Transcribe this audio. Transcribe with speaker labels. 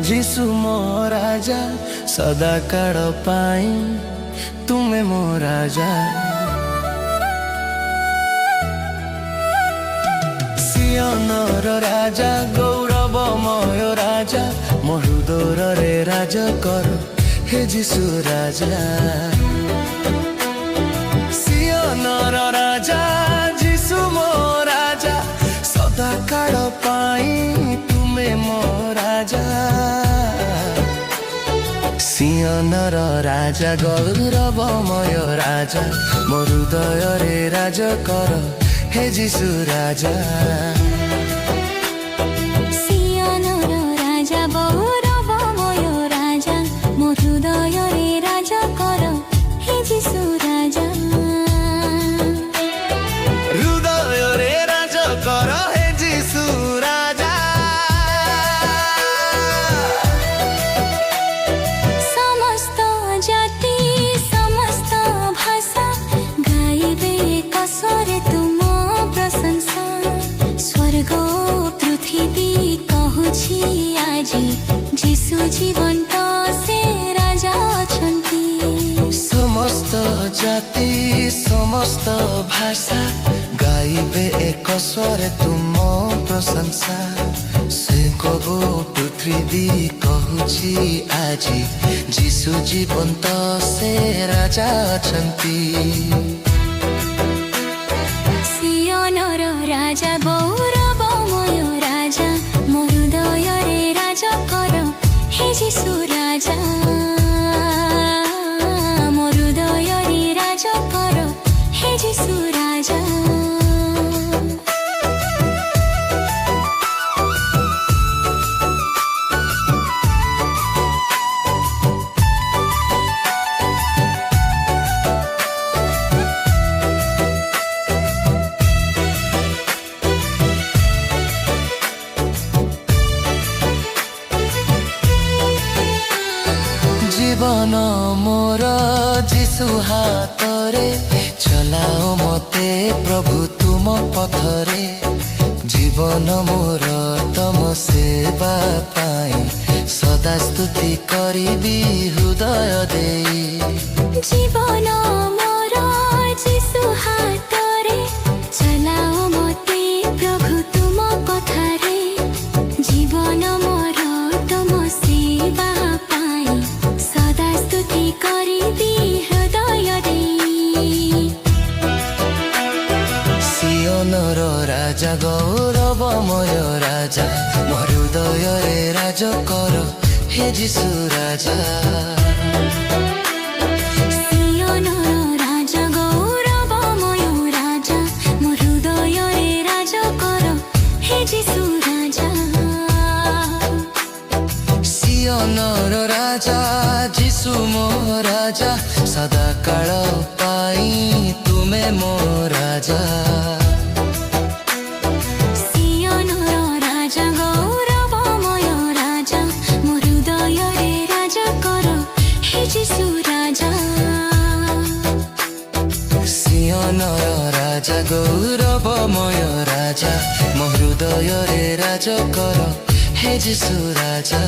Speaker 1: जीसु मो राजा सदा काल पाई तुमे मो राजा। सियोनर राजा गौरवमय राजा मो हृदय राज कर हे जीसु राजा। सियोनर राजा जीसु मो राजा सदा काल पाई तुमे मो राजा। सियोनर राजा गौरवमय राजा मो हृदय राज कर हे जीसु राजा।
Speaker 2: सियोनर राजा गौरवमय राजा मो हृदय राज कर हे जीसु राजा।
Speaker 1: हृदय राज कर हे जीसु राजा।
Speaker 2: समस्त जाति समस्त भाषा गाइबे कसरे तुम प्रशंसा। स्वर्ग पृथ्वी कहूछि आजी जीसु जीवंत से राजा अछंती।
Speaker 1: समस्त जाति समस्त भाषा गाइबे एक स्वर तुम प्रशंसा। स्वर्ग पृथ्वी कहूछि आजी जीसु जीवंत से राजा अछंती।
Speaker 2: सियोनर राजा गौरवमय राजा मो हृदय राज कर हे जीसु राजा। मो हृदय राज कर हे जीसु राजा।
Speaker 1: जीवन मोर जीसु हातरे चलाओ मते प्रभु तुम पथरे। जीवन मोर तम सेवा पाई सदा स्तुति करिबी हृदय देई।
Speaker 2: जीवन मोर जीसु हातरे चलाओ मते प्रभु तुम पथरे। जीवन मोर तुम सेवा पाई सदा स्तुति करिबी हृदय देई।
Speaker 1: सियोनर राजा गौरवमय राजा मो हृदय राज कर हे जीसु राजा।
Speaker 2: सियोनर राजा गौरवमय राजा मो हृदय राज कर हे जीसु राजा।
Speaker 1: सियोनर राजा जीसु मो राजा सदा काल पाई तुमे मो राजा।
Speaker 2: सियोनर राजा गौरवमय राजा मो हृदय राज कर हे जीसु राजा।
Speaker 1: सियोनर राजा गौरवमय राजा मो हृदय राज कर हे जीसु राजा।